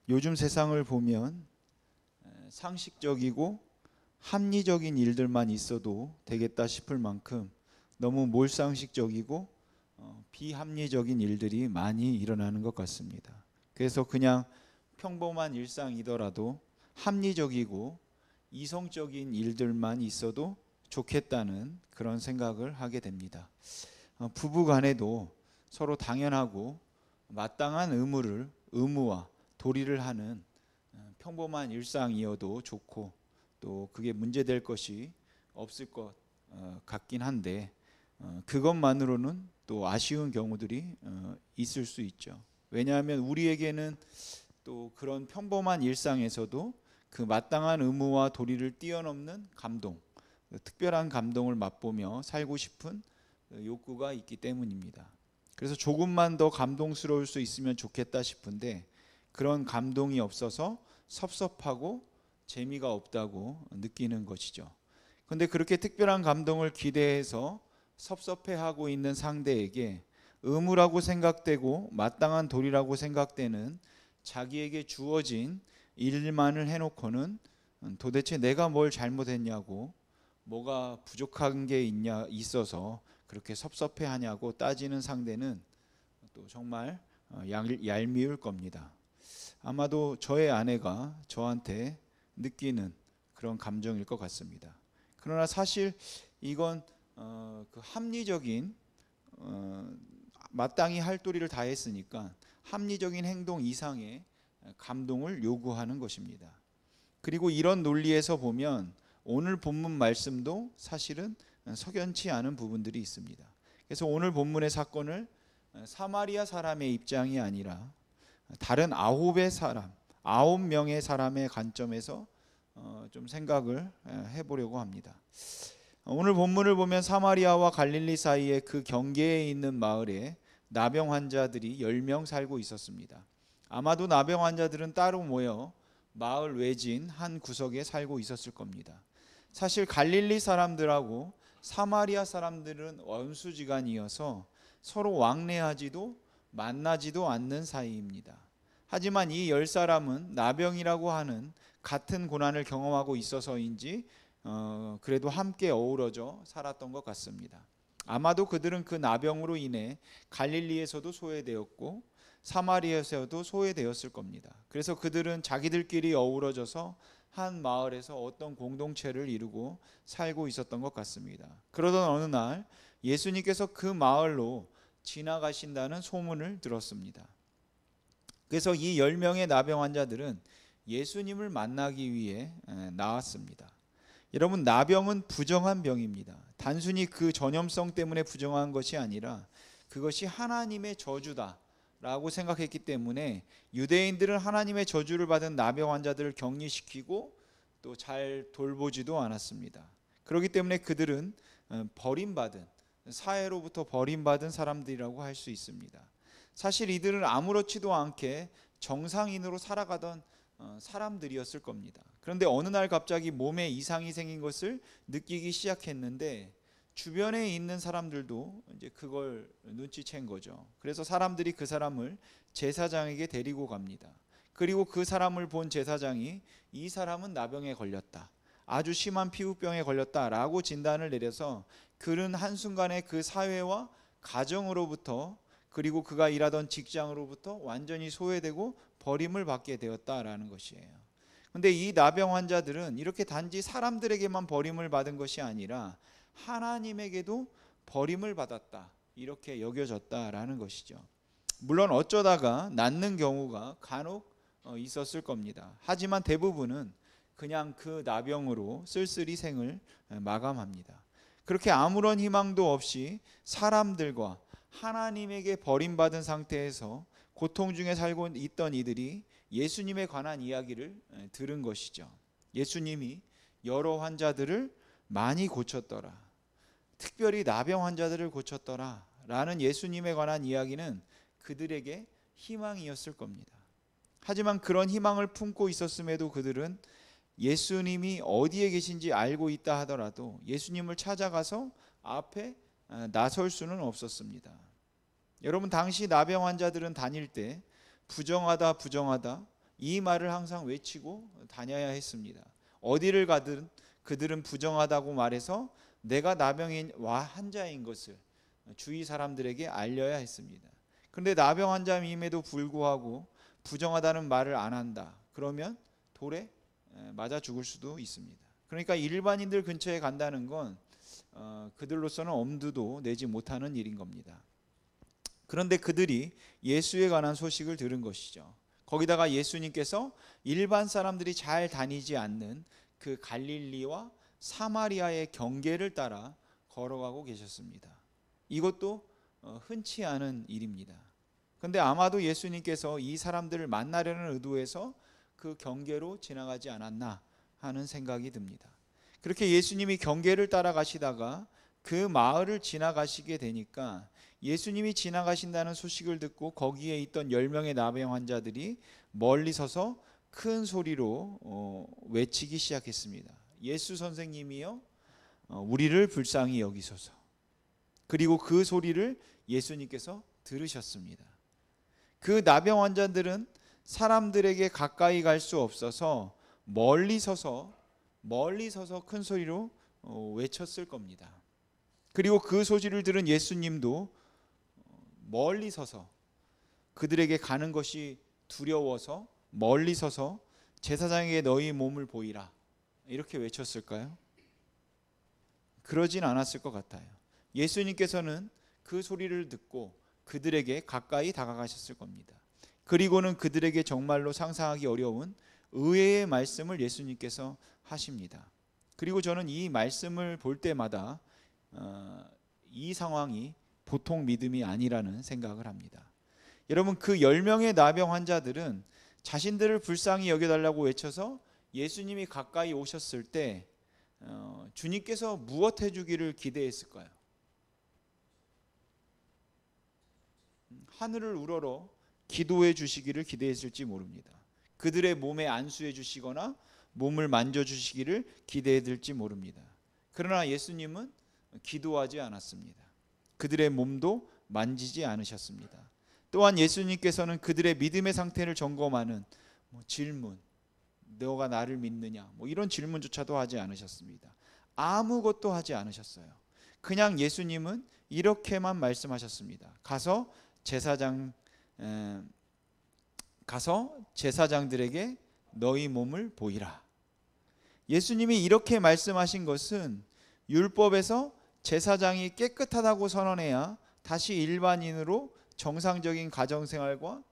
요즘 세상을 보면 상식적이고 합리적인 일들만 있어도 되겠다 싶을 만큼 너무 몰상식적이고 비합리적인 일들이 많이 일어나는 것 같습니다. 그래서 그냥 평범한 일상이더라도 합리적이고 이성적인 일들만 있어도 좋겠다는 그런 생각을 하게 됩니다. 부부 간에도 서로 당연하고 마땅한 의무와 도리를 하는 평범한 일상이어도 좋고, 또 그게 문제될 것이 없을 것 같긴 한데, 그것만으로는 또 아쉬운 경우들이 있을 수 있죠. 왜냐하면 우리에게는 또 그런 평범한 일상에서도 그 마땅한 의무와 도리를 뛰어넘는 감동, 특별한 감동을 맛보며 살고 싶은 욕구가 있기 때문입니다. 그래서 조금만 더 감동스러울 수 있으면 좋겠다 싶은데, 그런 감동이 없어서 섭섭하고 재미가 없다고 느끼는 것이죠. 그런데 그렇게 특별한 감동을 기대해서 섭섭해하고 있는 상대에게 의무라고 생각되고 마땅한 도리라고 생각되는 자기에게 주어진 일만을 해놓고는 도대체 내가 뭘 잘못했냐고, 뭐가 부족한 게 있어서 그렇게 섭섭해하냐고 따지는 상대는 또 정말 얄미울 겁니다. 아마도 저의 아내가 저한테 느끼는 그런 감정일 것 같습니다. 그러나 사실 이건 그 합리적인 마땅히 할 도리를 다했으니까 합리적인 행동 이상의 감동을 요구하는 것입니다. 그리고 이런 논리에서 보면 오늘 본문 말씀도 사실은 석연치 않은 부분들이 있습니다. 그래서 오늘 본문의 사건을 사마리아 사람의 입장이 아니라 다른 9명의 사람의 관점에서 좀 생각을 해보려고 합니다. 오늘 본문을 보면 사마리아와 갈릴리 사이의 그 경계에 있는 마을에 나병 환자들이 10명 살고 있었습니다. 아마도 나병 환자들은 따로 모여 마을 외진 한 구석에 살고 있었을 겁니다. 사실 갈릴리 사람들하고 사마리아 사람들은 원수지간이어서 서로 왕래하지도 만나지도 않는 사이입니다. 하지만 이 10사람은 나병이라고 하는 같은 고난을 경험하고 있어서인지 그래도 함께 어우러져 살았던 것 같습니다. 아마도 그들은 그 나병으로 인해 갈릴리에서도 소외되었고 사마리아에서도 소외되었을 겁니다. 그래서 그들은 자기들끼리 어우러져서 한 마을에서 어떤 공동체를 이루고 살고 있었던 것 같습니다. 그러던 어느 날 예수님께서 그 마을로 지나가신다는 소문을 들었습니다. 그래서 이 10명의 나병 환자들은 예수님을 만나기 위해 나왔습니다. 여러분, 나병은 부정한 병입니다. 단순히 그 전염성 때문에 부정한 것이 아니라 그것이 하나님의 저주다 라고 생각했기 때문에 유대인들은 하나님의 저주를 받은 나병 환자들을 격리시키고 또 잘 돌보지도 않았습니다. 그렇기 때문에 그들은 버림받은, 사회로부터 버림받은 사람들이라고 할 수 있습니다. 사실 이들은 아무렇지도 않게 정상인으로 살아가던 사람들이었을 겁니다. 그런데 어느 날 갑자기 몸에 이상이 생긴 것을 느끼기 시작했는데 주변에 있는 사람들도 이제 그걸 눈치챈 거죠. 그래서 사람들이 그 사람을 제사장에게 데리고 갑니다. 그리고 그 사람을 본 제사장이 이 사람은 나병에 걸렸다, 아주 심한 피부병에 걸렸다라고 진단을 내려서 그는 한순간에 그 사회와 가정으로부터, 그리고 그가 일하던 직장으로부터 완전히 소외되고 버림을 받게 되었다라는 것이에요. 그런데 이 나병 환자들은 이렇게 단지 사람들에게만 버림을 받은 것이 아니라 하나님에게도 버림을 받았다, 이렇게 여겨졌다라는 것이죠. 물론 어쩌다가 낫는 경우가 간혹 있었을 겁니다. 하지만 대부분은 그냥 그 나병으로 쓸쓸히 생을 마감합니다. 그렇게 아무런 희망도 없이 사람들과 하나님에게 버림받은 상태에서 고통 중에 살고 있던 이들이 예수님에 관한 이야기를 들은 것이죠. 예수님이 여러 환자들을 많이 고쳤더라, 특별히 나병 환자들을 고쳤더라 라는 예수님에 관한 이야기는 그들에게 희망이었을 겁니다. 하지만 그런 희망을 품고 있었음에도 그들은 예수님이 어디에 계신지 알고 있다 하더라도 예수님을 찾아가서 앞에 나설 수는 없었습니다. 여러분, 당시 나병 환자들은 다닐 때 부정하다 이 말을 항상 외치고 다녀야 했습니다. 어디를 가든 그들은 부정하다고 말해서 내가 나병인 환자인 것을 주위 사람들에게 알려야 했습니다. 그런데 나병 환자임에도 불구하고 부정하다는 말을 안 한다. 그러면 돌에 맞아 죽을 수도 있습니다. 그러니까 일반인들 근처에 간다는 건 그들로서는 엄두도 내지 못하는 일인 겁니다. 그런데 그들이 예수에 관한 소식을 들은 것이죠. 거기다가 예수님께서 일반 사람들이 잘 다니지 않는 그 갈릴리와 사마리아의 경계를 따라 걸어가고 계셨습니다. 이것도 흔치 않은 일입니다. 그런데 아마도 예수님께서 이 사람들을 만나려는 의도에서 그 경계로 지나가지 않았나 하는 생각이 듭니다. 그렇게 예수님이 경계를 따라가시다가 그 마을을 지나가시게 되니까 예수님이 지나가신다는 소식을 듣고 거기에 있던 10명의 나병 환자들이 멀리 서서 큰 소리로 외치기 시작했습니다. 예수 선생님이여, 우리를 불쌍히 여기소서. 그리고 그 소리를 예수님께서 들으셨습니다. 그 나병 환자들은 사람들에게 가까이 갈 수 없어서 멀리 서서 큰 소리로 외쳤을 겁니다. 그리고 그 소리를 들은 예수님도 멀리 서서 그들에게 가는 것이 두려워서 멀리 서서 제사장에게 너희 몸을 보이라 이렇게 외쳤을까요? 그러진 않았을 것 같아요. 예수님께서는 그 소리를 듣고 그들에게 가까이 다가가셨을 겁니다. 그리고는 그들에게 정말로 상상하기 어려운 의외의 말씀을 예수님께서 하십니다. 그리고 저는 이 말씀을 볼 때마다 이 상황이 보통 믿음이 아니라는 생각을 합니다. 여러분, 그 10명의 나병 환자들은 자신들을 불쌍히 여겨달라고 외쳐서 예수님이 가까이 오셨을 때 주님께서 무엇 해주기를 기대했을까요? 하늘을 우러러 기도해 주시기를 기대했을지 모릅니다. 그들의 몸에 안수해 주시거나 몸을 만져주시기를 기대했을지 모릅니다. 그러나 예수님은 기도하지 않았습니다. 그들의 몸도 만지지 않으셨습니다. 또한 예수님께서는 그들의 믿음의 상태를 점검하는 질문, 너가 나를 믿느냐, 이런 질문조차도 하지 않으셨습니다. 아무것도 하지 않으셨어요. 그냥 예수님은 이렇게만 말씀하셨습니다. 가서 제사장들에게 너희 몸을 보이라. 예수님이 이렇게 말씀하신 것은 율법에서 제사장이 깨끗하다고 선언해야 다시 일반인으로 정상적인 가정생활과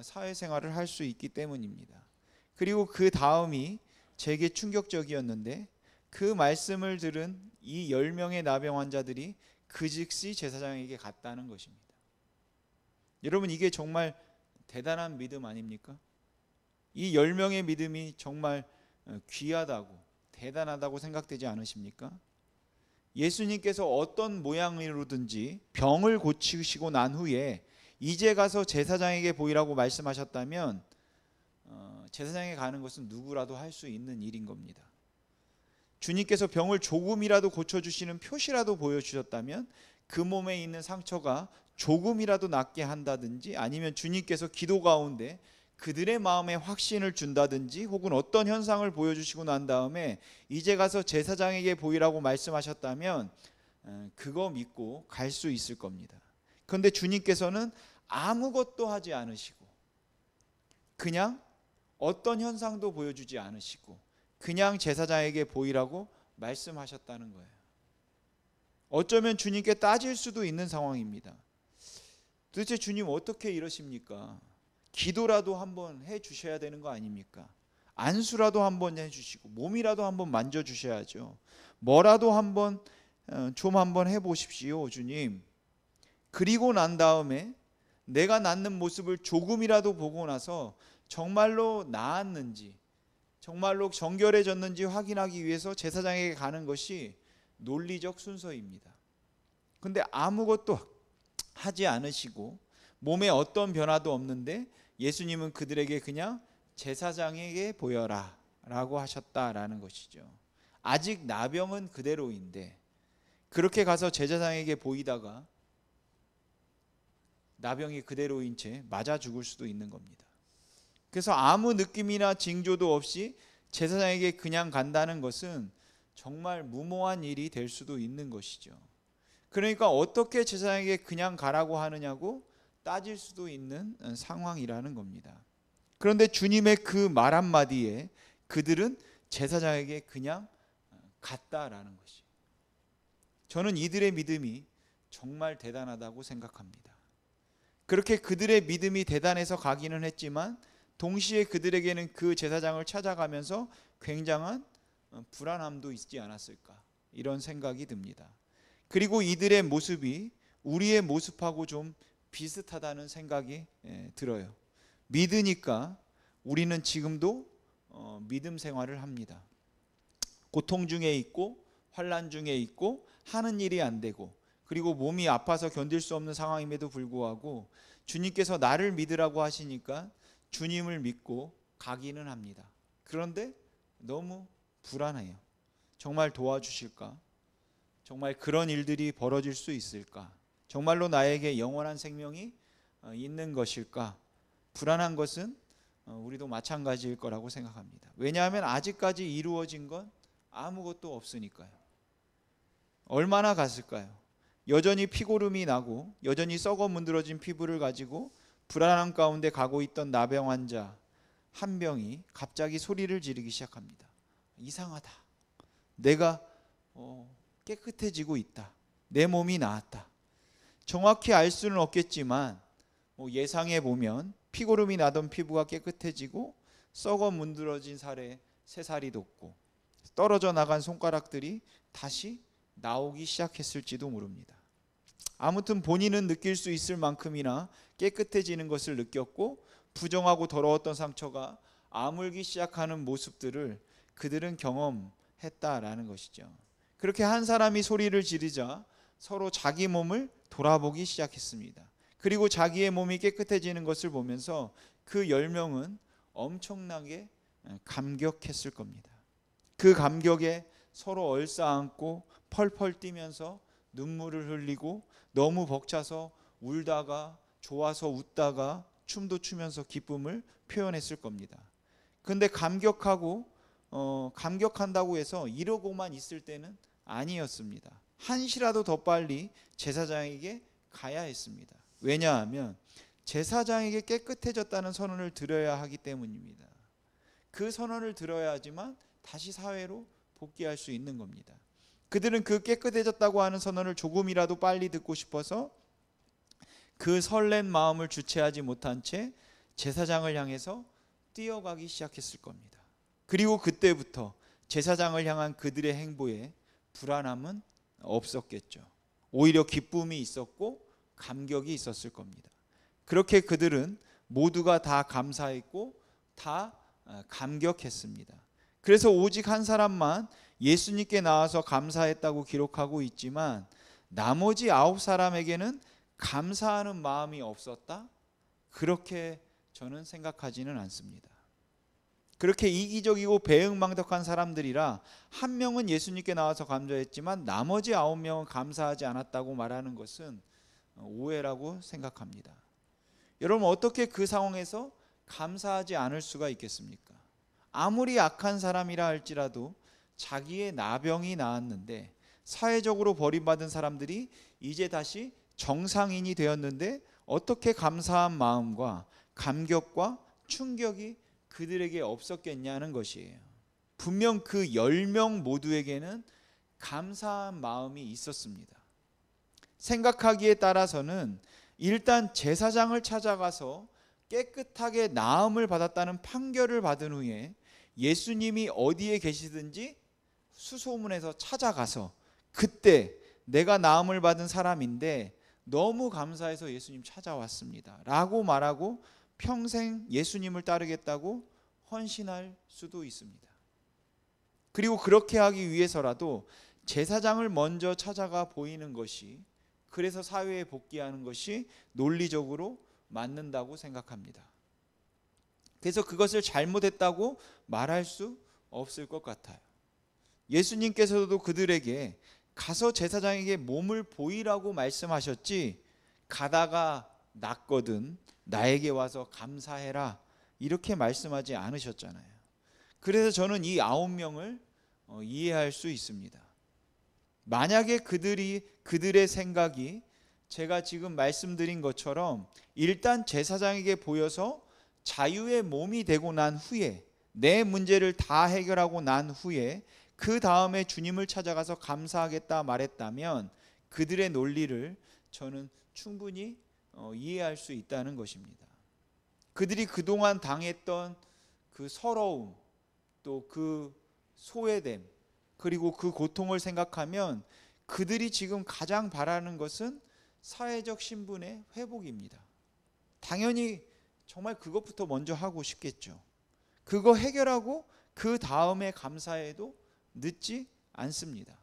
사회생활을 할 수 있기 때문입니다. 그리고 그 다음이 제게 충격적이었는데 그 말씀을 들은 이 10명의 나병 환자들이 그 즉시 제사장에게 갔다는 것입니다. 여러분, 이게 정말 대단한 믿음 아닙니까? 이 10명의 믿음이 정말 귀하다고 대단하다고 생각되지 않으십니까? 예수님께서 어떤 모양으로든지 병을 고치시고 난 후에 이제 가서 제사장에게 보이라고 말씀하셨다면 제사장에 가는 것은 누구라도 할 수 있는 일인 겁니다. 주님께서 병을 조금이라도 고쳐주시는 표시라도 보여주셨다면 그 몸에 있는 상처가 조금이라도 낫게 한다든지 아니면 주님께서 기도 가운데 그들의 마음에 확신을 준다든지 혹은 어떤 현상을 보여주시고 난 다음에 이제 가서 제사장에게 보이라고 말씀하셨다면 그거 믿고 갈 수 있을 겁니다. 그런데 주님께서는 아무것도 하지 않으시고 그냥 어떤 현상도 보여주지 않으시고 그냥 제사장에게 보이라고 말씀하셨다는 거예요. 어쩌면 주님께 따질 수도 있는 상황입니다. 도대체 주님 어떻게 이러십니까? 기도라도 한번 해 주셔야 되는 거 아닙니까? 안수라도 한번 해 주시고 몸이라도 한번 만져 주셔야죠. 뭐라도 한번 해 보십시오, 주님. 그리고 난 다음에 내가 낫는 모습을 조금이라도 보고 나서 정말로 나았는지 정말로 정결해졌는지 확인하기 위해서 제사장에게 가는 것이 논리적 순서입니다. 근데 아무것도 하지 않으시고 몸에 어떤 변화도 없는데 예수님은 그들에게 그냥 제사장에게 보여라 라고 하셨다라는 것이죠. 아직 나병은 그대로인데 그렇게 가서 제사장에게 보이다가 나병이 그대로인 채 맞아 죽을 수도 있는 겁니다. 그래서 아무 느낌이나 징조도 없이 제사장에게 그냥 간다는 것은 정말 무모한 일이 될 수도 있는 것이죠. 그러니까 어떻게 제사장에게 그냥 가라고 하느냐고 따질 수도 있는 상황이라는 겁니다. 그런데 주님의 그 말 한마디에 그들은 제사장에게 그냥 갔다라는 것이, 저는 이들의 믿음이 정말 대단하다고 생각합니다. 그렇게 그들의 믿음이 대단해서 가기는 했지만 동시에 그들에게는 그 제사장을 찾아가면서 굉장한 불안함도 있지 않았을까, 이런 생각이 듭니다. 그리고 이들의 모습이 우리의 모습하고 좀 비슷하다는 생각이 들어요. 믿으니까 우리는 지금도 믿음 생활을 합니다. 고통 중에 있고 환난 중에 있고 하는 일이 안 되고, 그리고 몸이 아파서 견딜 수 없는 상황임에도 불구하고 주님께서 나를 믿으라고 하시니까 주님을 믿고 가기는 합니다. 그런데 너무 불안해요. 정말 도와주실까? 정말 그런 일들이 벌어질 수 있을까? 정말로 나에게 영원한 생명이 있는 것일까? 불안한 것은 우리도 마찬가지일 거라고 생각합니다. 왜냐하면 아직까지 이루어진 건 아무것도 없으니까요. 얼마나 갔을까요? 여전히 피고름이 나고 여전히 썩어 문드러진 피부를 가지고 불안함 가운데 가고 있던 나병 환자 한 명이 갑자기 소리를 지르기 시작합니다. 이상하다. 내가 깨끗해지고 있다. 내 몸이 나았다. 정확히 알 수는 없겠지만 예상해 보면 피고름이 나던 피부가 깨끗해지고 썩어 문드러진 살에 새살이 돋고 떨어져 나간 손가락들이 다시 나오기 시작했을지도 모릅니다. 아무튼 본인은 느낄 수 있을 만큼이나 깨끗해지는 것을 느꼈고 부정하고 더러웠던 상처가 아물기 시작하는 모습들을 그들은 경험했다라는 것이죠. 그렇게 한 사람이 소리를 지르자 서로 자기 몸을 돌아보기 시작했습니다. 그리고 자기의 몸이 깨끗해지는 것을 보면서 그 10명은 엄청나게 감격했을 겁니다. 그 감격에 서로 얼싸안고 펄펄 뛰면서 눈물을 흘리고 너무 벅차서 울다가 좋아서 웃다가 춤도 추면서 기쁨을 표현했을 겁니다. 근데 감격한다고 해서 이러고만 있을 때는 아니었습니다. 한시라도 더 빨리 제사장에게 가야 했습니다. 왜냐하면 제사장에게 깨끗해졌다는 선언을 드려야 하기 때문입니다. 그 선언을 들어야지만 다시 사회로 복귀할 수 있는 겁니다. 그들은 그 깨끗해졌다고 하는 선언을 조금이라도 빨리 듣고 싶어서 그 설렌 마음을 주체하지 못한 채 제사장을 향해서 뛰어가기 시작했을 겁니다. 그리고 그때부터 제사장을 향한 그들의 행보에 불안함은 없었겠죠. 오히려 기쁨이 있었고 감격이 있었을 겁니다. 그렇게 그들은 모두가 다 감사했고 다 감격했습니다. 그래서 오직 한 사람만 예수님께 나와서 감사했다고 기록하고 있지만 나머지 9사람에게는 감사하는 마음이 없었다? 그렇게 저는 생각하지는 않습니다. 그렇게 이기적이고 배은망덕한 사람들이라 한 명은 예수님께 나와서 감사했지만 나머지 9명은 감사하지 않았다고 말하는 것은 오해라고 생각합니다. 여러분, 어떻게 그 상황에서 감사하지 않을 수가 있겠습니까? 아무리 악한 사람이라 할지라도 자기의 나병이 나았는데, 사회적으로 버림받은 사람들이 이제 다시 정상인이 되었는데 어떻게 감사한 마음과 감격과 충격이 그들에게 없었겠냐는 것이에요. 분명 그 10명 모두에게는 감사한 마음이 있었습니다. 생각하기에 따라서는 일단 제사장을 찾아가서 깨끗하게 나음을 받았다는 판결을 받은 후에 예수님이 어디에 계시든지 수소문해서 찾아가서 그때 내가 나음을 받은 사람인데 너무 감사해서 예수님 찾아왔습니다 라고 말하고 평생 예수님을 따르겠다고 헌신할 수도 있습니다. 그리고 그렇게 하기 위해서라도 제사장을 먼저 찾아가 보이는 것이, 그래서 사회에 복귀하는 것이 논리적으로 맞는다고 생각합니다. 그래서 그것을 잘못했다고 말할 수 없을 것 같아요. 예수님께서도 그들에게 가서 제사장에게 몸을 보이라고 말씀하셨지, 가다가 낫거든 나에게 와서 감사해라 이렇게 말씀하지 않으셨잖아요. 그래서 저는 이 9명을 이해할 수 있습니다. 만약에 그들의 생각이 제가 지금 말씀드린 것처럼 일단 제사장에게 보여서 자유의 몸이 되고 난 후에, 내 문제를 다 해결하고 난 후에 그 다음에 주님을 찾아가서 감사하겠다 말했다면 그들의 논리를 저는 충분히 이해할 수 있다는 것입니다. 그들이 그동안 당했던 그 서러움, 또 그 소외됨, 그리고 그 고통을 생각하면 그들이 지금 가장 바라는 것은 사회적 신분의 회복입니다. 당연히 정말 그것부터 먼저 하고 싶겠죠. 그거 해결하고 그 다음에 감사해도 늦지 않습니다.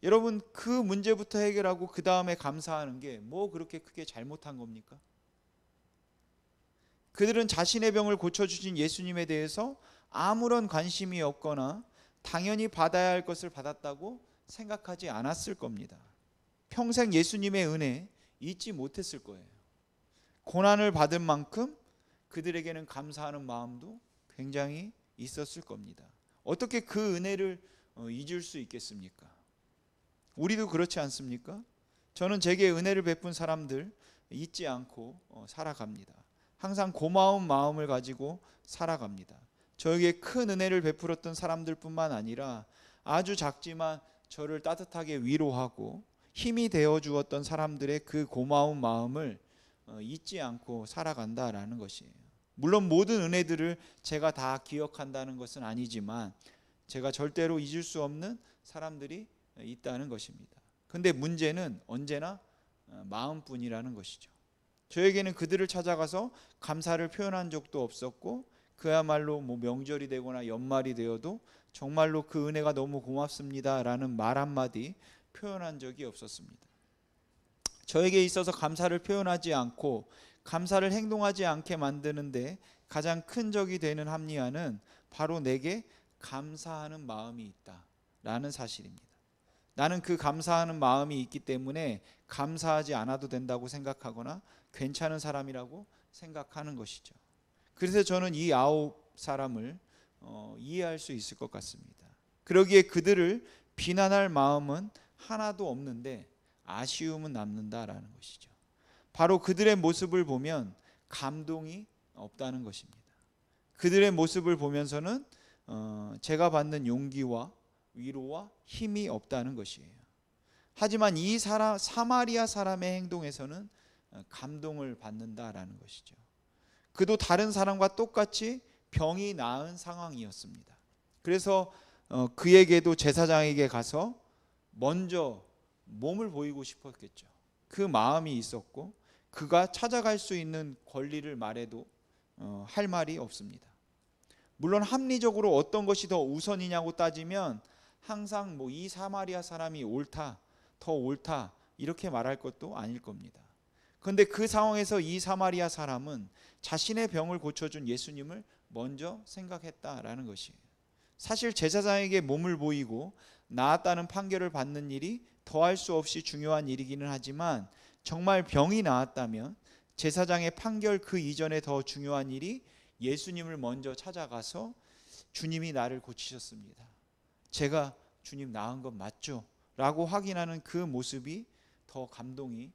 여러분, 그 문제부터 해결하고 그 다음에 감사하는 게 뭐 그렇게 크게 잘못한 겁니까? 그들은 자신의 병을 고쳐주신 예수님에 대해서 아무런 관심이 없거나 당연히 받아야 할 것을 받았다고 생각하지 않았을 겁니다. 평생 예수님의 은혜 잊지 못했을 거예요. 고난을 받은 만큼 그들에게는 감사하는 마음도 굉장히 있었을 겁니다. 어떻게 그 은혜를 잊을 수 있겠습니까? 우리도 그렇지 않습니까? 저는 제게 은혜를 베푼 사람들 잊지 않고 살아갑니다. 항상 고마운 마음을 가지고 살아갑니다. 저에게 큰 은혜를 베풀었던 사람들뿐만 아니라 아주 작지만 저를 따뜻하게 위로하고 힘이 되어 주었던 사람들의 그 고마운 마음을 잊지 않고 살아간다라는 것이에요. 물론 모든 은혜들을 제가 다 기억한다는 것은 아니지만 제가 절대로 잊을 수 없는 사람들이 있다는 것입니다. 근데 문제는 언제나 마음뿐이라는 것이죠. 저에게는 그들을 찾아가서 감사를 표현한 적도 없었고, 그야말로 뭐 명절이 되거나 연말이 되어도 정말로 그 은혜가 너무 고맙습니다라는 말 한마디 표현한 적이 없었습니다. 저에게 있어서 감사를 표현하지 않고 감사를 행동하지 않게 만드는데 가장 큰 적이 되는 합리화는 바로 내게 감사하는 마음이 있다라는 사실입니다. 나는 그 감사하는 마음이 있기 때문에 감사하지 않아도 된다고 생각하거나 괜찮은 사람이라고 생각하는 것이죠. 그래서 저는 이 9사람을 이해할 수 있을 것 같습니다. 그러기에 그들을 비난할 마음은 하나도 없는데 아쉬움은 남는다라는 것이죠. 바로 그들의 모습을 보면 감동이 없다는 것입니다. 그들의 모습을 보면서는 제가 받는 용기와 위로와 힘이 없다는 것이에요. 하지만 이 사마리아 사람의 행동에서는 감동을 받는다라는 것이죠. 그도 다른 사람과 똑같이 병이 나은 상황이었습니다. 그래서 그에게도 제사장에게 가서 먼저 몸을 보이고 싶었겠죠. 그 마음이 있었고 그가 찾아갈 수 있는 권리를 말해도 할 말이 없습니다. 물론 합리적으로 어떤 것이 더 우선이냐고 따지면 항상 뭐 이 사마리아 사람이 옳다, 더 옳다 이렇게 말할 것도 아닐 겁니다. 그런데 그 상황에서 이 사마리아 사람은 자신의 병을 고쳐준 예수님을 먼저 생각했다라는 것이에요. 사실 제사장에게 몸을 보이고 나았다는 판결을 받는 일이 더할 수 없이 중요한 일이기는 하지만 정말 병이 나았다면 제사장의 판결 그 이전에 더 중요한 일이 예수님을 먼저 찾아가서 주님이 나를 고치셨습니다. 제가 주님 나은 건 맞죠? 라고 확인하는 그 모습이 더 감동이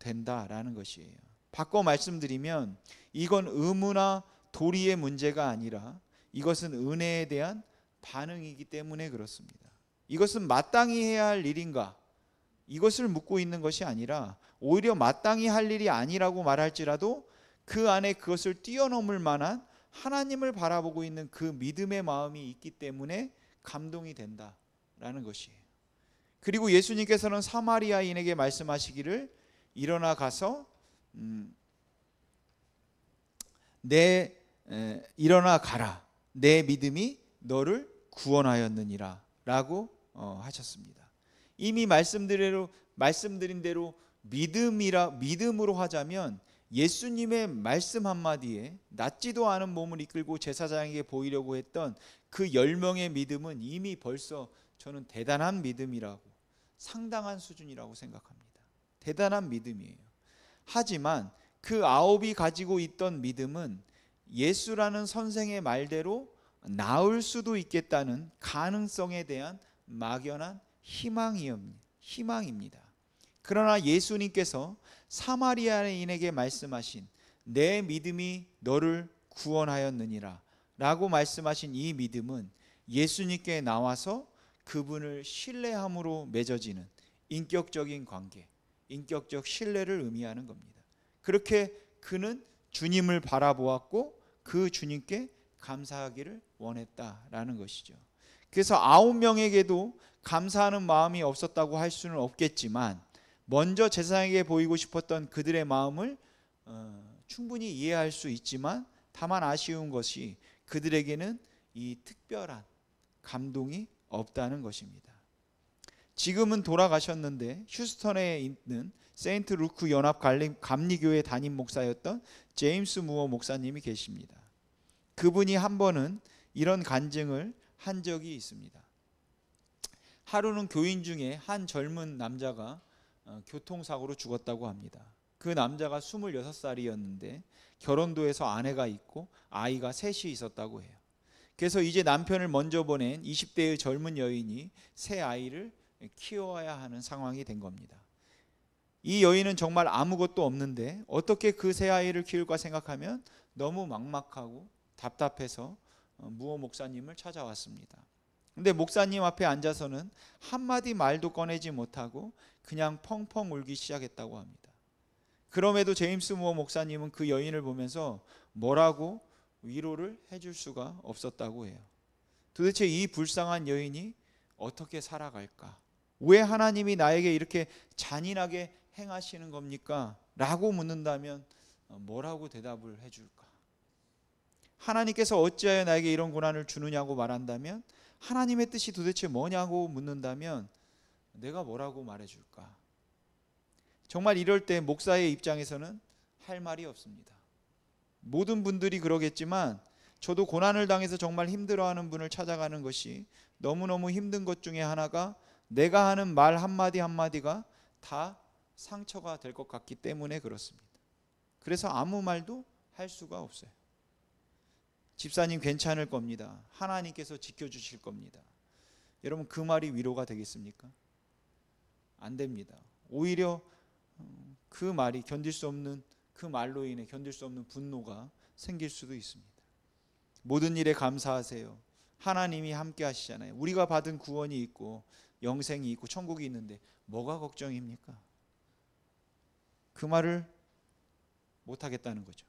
된다라는 것이에요. 바꿔 말씀드리면 이건 의무나 도리의 문제가 아니라 이것은 은혜에 대한 반응이기 때문에 그렇습니다. 이것은 마땅히 해야 할 일인가? 이것을 묻고 있는 것이 아니라 오히려 마땅히 할 일이 아니라고 말할지라도 그 안에 그것을 뛰어넘을 만한 하나님을 바라보고 있는 그 믿음의 마음이 있기 때문에 감동이 된다라는 것이에요. 그리고 예수님께서는 사마리아인에게 말씀하시기를 일어나 가서 일어나 가라, 내 믿음이 너를 구원하였느니라 라고 하셨습니다. 이미 말씀드린 대로 믿음으로 하자면 예수님의 말씀 한마디에 낫지도 않은 몸을 이끌고 제사장에게 보이려고 했던 그 10명의 믿음은 이미 벌써 저는 대단한 믿음이라고, 상당한 수준이라고 생각합니다. 대단한 믿음이에요. 하지만 그 9이 가지고 있던 믿음은 예수라는 선생의 말대로 나을 수도 있겠다는 가능성에 대한 막연한 희망입니다. 그러나 예수님께서 사마리아인에게 말씀하신 내 믿음이 너를 구원하였느니라 라고 말씀하신 이 믿음은 예수님께 나와서 그분을 신뢰함으로 맺어지는 인격적인 관계, 인격적 신뢰를 의미하는 겁니다. 그렇게 그는 주님을 바라보았고 그 주님께 감사하기를 원했다라는 것이죠. 그래서 9명에게도 감사하는 마음이 없었다고 할 수는 없겠지만 먼저 제사장에게 보이고 싶었던 그들의 마음을 충분히 이해할 수 있지만 다만 아쉬운 것이 그들에게는 이 특별한 감동이 없다는 것입니다. 지금은 돌아가셨는데 휴스턴에 있는 세인트 루크 연합 감리교회 담임 목사였던 제임스 무어 목사님이 계십니다. 그분이 한 번은 이런 간증을 한 적이 있습니다. 하루는 교인 중에 한 젊은 남자가 교통사고로 죽었다고 합니다. 그 남자가 26살이었는데 결혼도 해서 아내가 있고 아이가 셋이 있었다고 해요. 그래서 이제 남편을 먼저 보낸 20대의 젊은 여인이 새 아이를 키워야 하는 상황이 된 겁니다. 이 여인은 정말 아무것도 없는데 어떻게 그 새 아이를 키울까 생각하면 너무 막막하고 답답해서 무어 목사님을 찾아왔습니다. 근데 목사님 앞에 앉아서는 한마디 말도 꺼내지 못하고 그냥 펑펑 울기 시작했다고 합니다. 그럼에도 제임스 무어 목사님은 그 여인을 보면서 뭐라고 위로를 해줄 수가 없었다고 해요. 도대체 이 불쌍한 여인이 어떻게 살아갈까? 왜 하나님이 나에게 이렇게 잔인하게 행하시는 겁니까? 라고 묻는다면 뭐라고 대답을 해줄까? 하나님께서 어찌하여 나에게 이런 고난을 주느냐고 말한다면, 하나님의 뜻이 도대체 뭐냐고 묻는다면 내가 뭐라고 말해줄까? 정말 이럴 때 목사의 입장에서는 할 말이 없습니다. 모든 분들이 그러겠지만 저도 고난을 당해서 정말 힘들어하는 분을 찾아가는 것이 너무너무 힘든 것 중에 하나가 내가 하는 말 한마디 한마디가 다 상처가 될 것 같기 때문에 그렇습니다. 그래서 아무 말도 할 수가 없어요. 집사님 괜찮을 겁니다. 하나님께서 지켜주실 겁니다. 여러분 그 말이 위로가 되겠습니까? 안 됩니다. 오히려 그 말이 견딜 수 없는 그 말로 인해 견딜 수 없는 분노가 생길 수도 있습니다. 모든 일에 감사하세요. 하나님이 함께 하시잖아요. 우리가 받은 구원이 있고 영생이 있고 천국이 있는데 뭐가 걱정입니까? 그 말을 못하겠다는 거죠.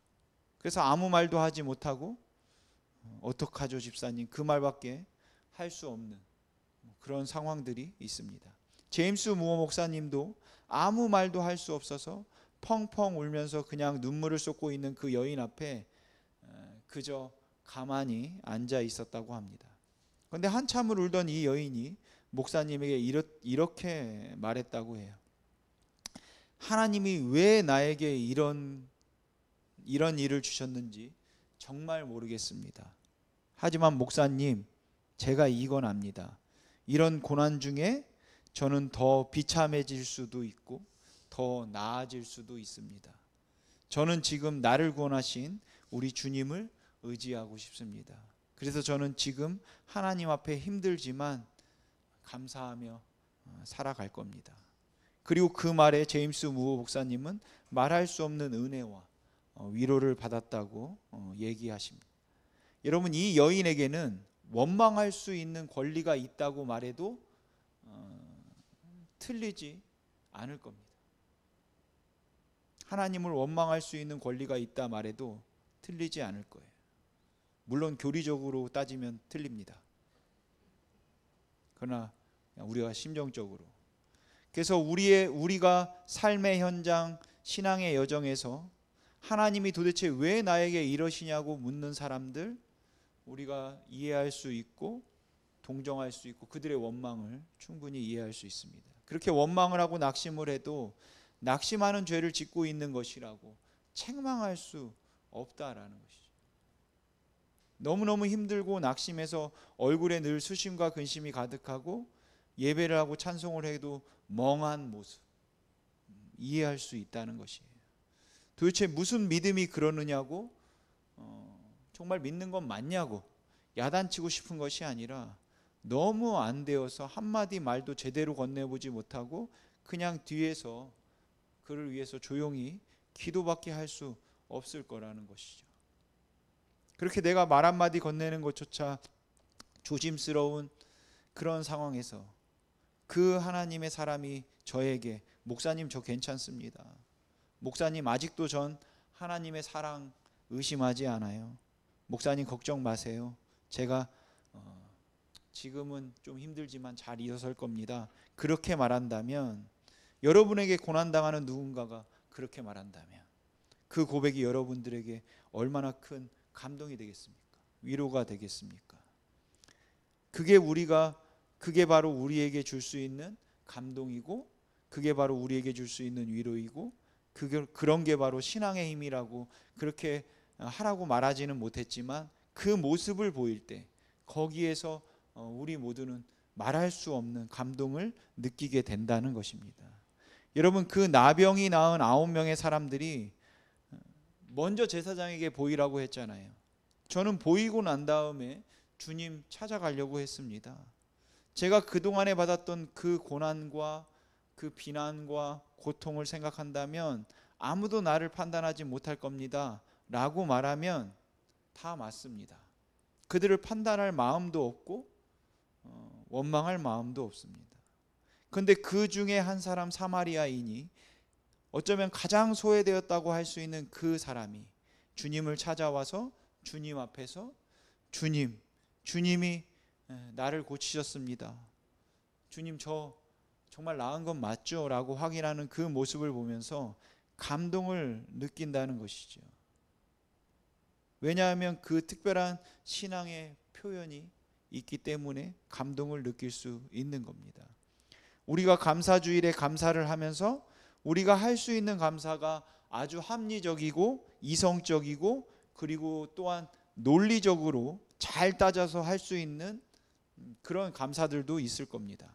그래서 아무 말도 하지 못하고 어떡하죠 집사님? 그 말밖에 할 수 없는 그런 상황들이 있습니다. 제임스 무어 목사님도 아무 말도 할 수 없어서 펑펑 울면서 그냥 눈물을 쏟고 있는 그 여인 앞에 그저 가만히 앉아 있었다고 합니다. 그런데 한참을 울던 이 여인이 목사님에게 이렇게 말했다고 해요. 하나님이 왜 나에게 이런 일을 주셨는지 정말 모르겠습니다. 하지만 목사님, 제가 이건 압니다. 이런 고난 중에 저는 더 비참해질 수도 있고 더 나아질 수도 있습니다. 저는 지금 나를 구원하신 우리 주님을 의지하고 싶습니다. 그래서 저는 지금 하나님 앞에 힘들지만 감사하며 살아갈 겁니다. 그리고 그 말에 제임스 무어 목사님은 말할 수 없는 은혜와 위로를 받았다고 얘기하십니다. 여러분 이 여인에게는 원망할 수 있는 권리가 있다고 말해도 틀리지 않을 겁니다. 하나님을 원망할 수 있는 권리가 있다 말해도 틀리지 않을 거예요. 물론 교리적으로 따지면 틀립니다. 그러나 우리가 심정적으로, 그래서 우리가 삶의 현장, 신앙의 여정에서 하나님이 도대체 왜 나에게 이러시냐고 묻는 사람들, 우리가 이해할 수 있고 동정할 수 있고 그들의 원망을 충분히 이해할 수 있습니다. 그렇게 원망을 하고 낙심을 해도 낙심하는 죄를 짓고 있는 것이라고 책망할 수 없다라는 것이죠. 너무너무 힘들고 낙심해서 얼굴에 늘 수심과 근심이 가득하고 예배를 하고 찬송을 해도 멍한 모습, 이해할 수 있다는 것이에요. 도대체 무슨 믿음이 그러느냐고 정말 믿는 건 맞냐고 야단치고 싶은 것이 아니라 너무 안 되어서 한마디 말도 제대로 건네보지 못하고 그냥 뒤에서 그를 위해서 조용히 기도밖에 할 수 없을 거라는 것이죠. 그렇게 내가 말 한마디 건네는 것조차 조심스러운 그런 상황에서 그 하나님의 사람이 저에게 목사님 저 괜찮습니다. 목사님 아직도 전 하나님의 사랑 의심하지 않아요. 목사님 걱정 마세요. 제가 지금은 좀 힘들지만 잘 일어설 겁니다. 그렇게 말한다면, 여러분에게 고난당하는 누군가가 그렇게 말한다면 그 고백이 여러분들에게 얼마나 큰 감동이 되겠습니까? 위로가 되겠습니까? 그게 바로 우리에게 줄 수 있는 감동이고, 그게 바로 우리에게 줄 수 있는 위로이고, 그런 게 바로 신앙의 힘이라고 그렇게 하라고 말하지는 못했지만 그 모습을 보일 때 거기에서 우리 모두는 말할 수 없는 감동을 느끼게 된다는 것입니다. 여러분, 그 나병이 나은 9명의 사람들이 먼저 제사장에게 보이라고 했잖아요. 저는 보이고 난 다음에 주님 찾아가려고 했습니다. 제가 그동안에 받았던 그 고난과 그 비난과 고통을 생각한다면 아무도 나를 판단하지 못할 겁니다 라고 말하면 다 맞습니다. 그들을 판단할 마음도 없고 원망할 마음도 없습니다. 그런데 그 중에 한 사람, 사마리아인이 어쩌면 가장 소외되었다고 할 수 있는 그 사람이 주님을 찾아와서 주님 앞에서 주님이 나를 고치셨습니다. 주님 저 정말 나은 건 맞죠? 라고 확인하는 그 모습을 보면서 감동을 느낀다는 것이죠. 왜냐하면 그 특별한 신앙의 표현이 있기 때문에 감동을 느낄 수 있는 겁니다. 우리가 감사주일에 감사를 하면서 우리가 할 수 있는 감사가 아주 합리적이고 이성적이고 그리고 또한 논리적으로 잘 따져서 할 수 있는 그런 감사들도 있을 겁니다.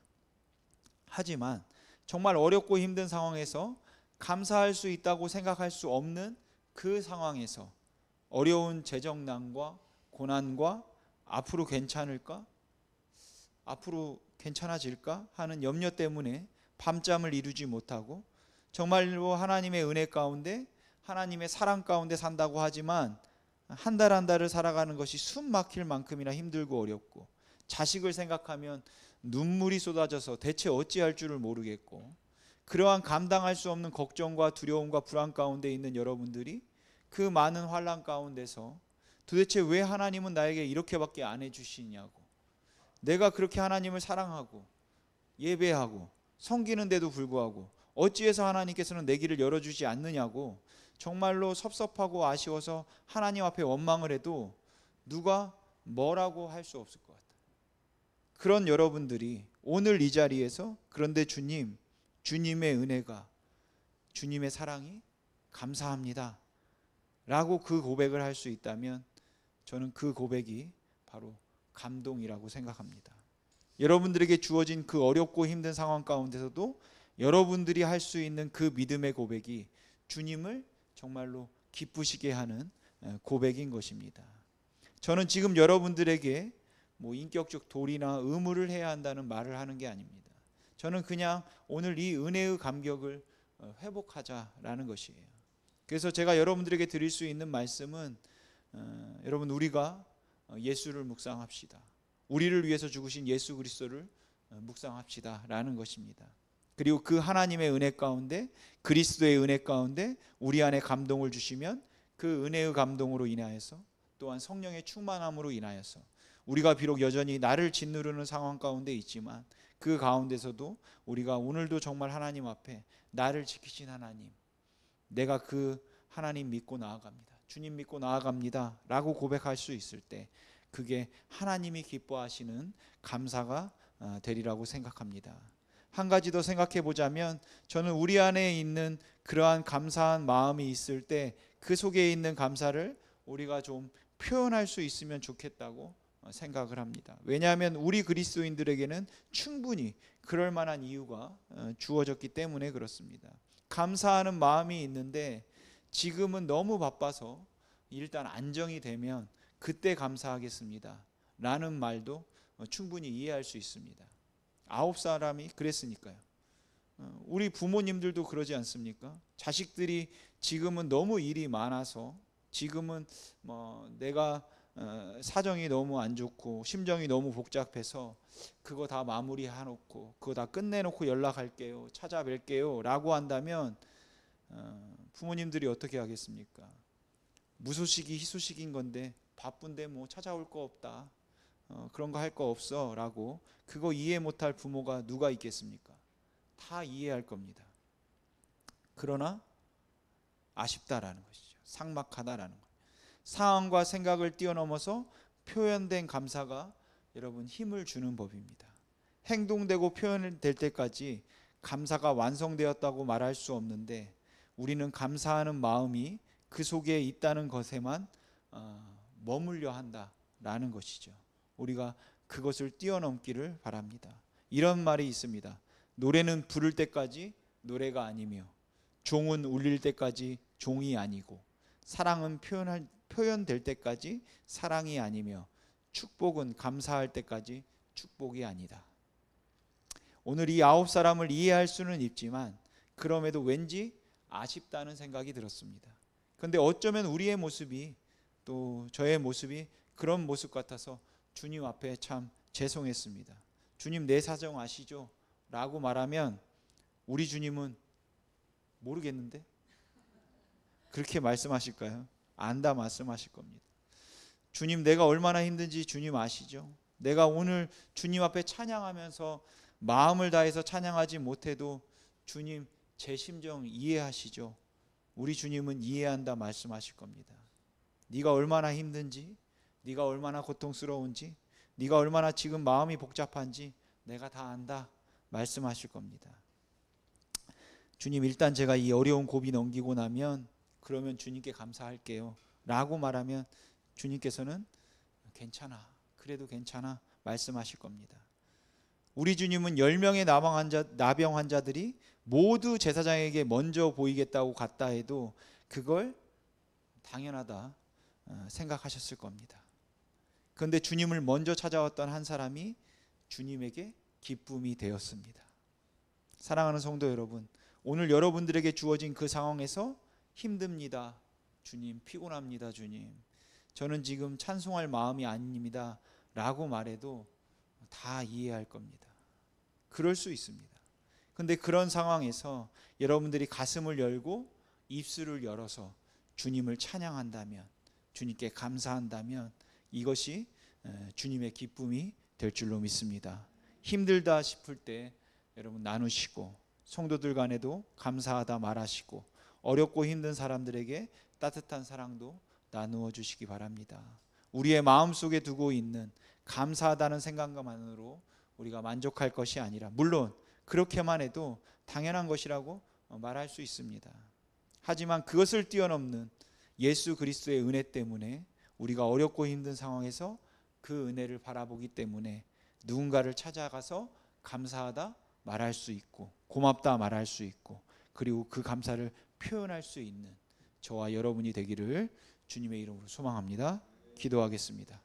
하지만 정말 어렵고 힘든 상황에서 감사할 수 있다고 생각할 수 없는 그 상황에서 어려운 재정난과 고난과 앞으로 괜찮을까? 앞으로 괜찮아질까? 하는 염려 때문에 밤잠을 이루지 못하고 정말로 하나님의 은혜 가운데 하나님의 사랑 가운데 산다고 하지만 한 달 한 달을 살아가는 것이 숨 막힐 만큼이나 힘들고 어렵고 자식을 생각하면 눈물이 쏟아져서 대체 어찌할 줄을 모르겠고 그러한 감당할 수 없는 걱정과 두려움과 불안 가운데 있는 여러분들이 그 많은 환난 가운데서 도대체 왜 하나님은 나에게 이렇게밖에 안 해주시냐고, 내가 그렇게 하나님을 사랑하고 예배하고 섬기는데도 불구하고 어찌해서 하나님께서는 내 길을 열어주지 않느냐고 정말로 섭섭하고 아쉬워서 하나님 앞에 원망을 해도 누가 뭐라고 할 수 없을 것 같아요. 그런 여러분들이 오늘 이 자리에서 그런데 주님의 은혜가, 주님의 사랑이 감사합니다 라고 그 고백을 할 수 있다면 저는 그 고백이 바로 감동이라고 생각합니다. 여러분들에게 주어진 그 어렵고 힘든 상황 가운데서도 여러분들이 할 수 있는 그 믿음의 고백이 주님을 정말로 기쁘시게 하는 고백인 것입니다. 저는 지금 여러분들에게 인격적 도리나 의무를 해야 한다는 말을 하는 게 아닙니다. 저는 그냥 오늘 이 은혜의 감격을 회복하자라는 것이에요. 그래서 제가 여러분들에게 드릴 수 있는 말씀은 여러분, 우리가 예수를 묵상합시다. 우리를 위해서 죽으신 예수 그리스도를 묵상합시다 라는 것입니다. 그리고 그 하나님의 은혜 가운데, 그리스도의 은혜 가운데 우리 안에 감동을 주시면 그 은혜의 감동으로 인하여서 또한 성령의 충만함으로 인하여서 우리가 비록 여전히 나를 짓누르는 상황 가운데 있지만 그 가운데서도 우리가 오늘도 정말 하나님 앞에 나를 지키신 하나님, 내가 그 하나님 믿고 나아갑니다, 주님 믿고 나아갑니다 라고 고백할 수 있을 때 그게 하나님이 기뻐하시는 감사가 되리라고 생각합니다. 한 가지 더 생각해 보자면 저는 우리 안에 있는 그러한 감사한 마음이 있을 때 그 속에 있는 감사를 우리가 좀 표현할 수 있으면 좋겠다고 생각을 합니다. 왜냐하면 우리 그리스도인들에게는 충분히 그럴 만한 이유가 주어졌기 때문에 그렇습니다. 감사하는 마음이 있는데 지금은 너무 바빠서 일단 안정이 되면 그때 감사하겠습니다 라는 말도 충분히 이해할 수 있습니다. 9사람이 그랬으니까요. 우리 부모님들도 그러지 않습니까? 자식들이 지금은 너무 일이 많아서, 지금은 내가 사정이 너무 안 좋고 심정이 너무 복잡해서 그거 다 마무리 해놓고 그거 다 끝내놓고 연락할게요, 찾아뵐게요 라고 한다면 부모님들이 어떻게 하겠습니까? 무소식이 희소식인 건데 바쁜데 뭐 찾아올 거 없다, 그런 거 할 거 없어 라고 그거 이해 못할 부모가 누가 있겠습니까? 다 이해할 겁니다. 그러나 아쉽다라는 것이죠. 삭막하다라는 것. 상황과 생각을 뛰어넘어서 표현된 감사가 여러분 힘을 주는 법입니다. 행동되고 표현될 때까지 감사가 완성되었다고 말할 수 없는데, 우리는 감사하는 마음이 그 속에 있다는 것에만 머물려 한다라는 것이죠. 우리가 그것을 뛰어넘기를 바랍니다. 이런 말이 있습니다. 노래는 부를 때까지 노래가 아니며 종은 울릴 때까지 종이 아니고, 사랑은 표현될 때까지 사랑이 아니며, 축복은 감사할 때까지 축복이 아니다. 오늘 이 9사람을 이해할 수는 있지만 그럼에도 왠지 아쉽다는 생각이 들었습니다. 그런데 어쩌면 우리의 모습이, 또 저의 모습이 그런 모습 같아서 주님 앞에 참 죄송했습니다. 주님, 내 사정 아시죠? 라고 말하면 우리 주님은 모르겠는데? 그렇게 말씀하실까요? 안다 말씀하실 겁니다. 주님, 내가 얼마나 힘든지 주님 아시죠? 내가 오늘 주님 앞에 찬양하면서 마음을 다해서 찬양하지 못해도 주님 제 심정 이해하시죠? 우리 주님은 이해한다 말씀하실 겁니다. 네가 얼마나 힘든지, 네가 얼마나 고통스러운지, 네가 얼마나 지금 마음이 복잡한지 내가 다 안다 말씀하실 겁니다. 주님, 일단 제가 이 어려운 고비 넘기고 나면 그러면 주님께 감사할게요 라고 말하면 주님께서는 괜찮아, 그래도 괜찮아 말씀하실 겁니다. 우리 주님은 10명의 나병 환자들이 모두 제사장에게 먼저 보이겠다고 갔다 해도 그걸 당연하다 생각하셨을 겁니다. 그런데 주님을 먼저 찾아왔던 한 사람이 주님에게 기쁨이 되었습니다. 사랑하는 성도 여러분, 오늘 여러분들에게 주어진 그 상황에서 힘듭니다 주님, 피곤합니다 주님, 저는 지금 찬송할 마음이 아닙니다 라고 말해도 다 이해할 겁니다. 그럴 수 있습니다. 그런데 그런 상황에서 여러분들이 가슴을 열고 입술을 열어서 주님을 찬양한다면, 주님께 감사한다면 이것이 주님의 기쁨이 될 줄로 믿습니다. 힘들다 싶을 때 여러분 나누시고, 성도들 간에도 감사하다 말하시고, 어렵고 힘든 사람들에게 따뜻한 사랑도 나누어 주시기 바랍니다. 우리의 마음속에 두고 있는 감사하다는 생각만으로 우리가 만족할 것이 아니라, 물론 그렇게만 해도 당연한 것이라고 말할 수 있습니다. 하지만 그것을 뛰어넘는 예수 그리스도의 은혜 때문에 우리가 어렵고 힘든 상황에서 그 은혜를 바라보기 때문에 누군가를 찾아가서 감사하다 말할 수 있고, 고맙다 말할 수 있고, 그리고 그 감사를 표현할 수 있는 저와 여러분이 되기를 주님의 이름으로 소망합니다. 기도하겠습니다.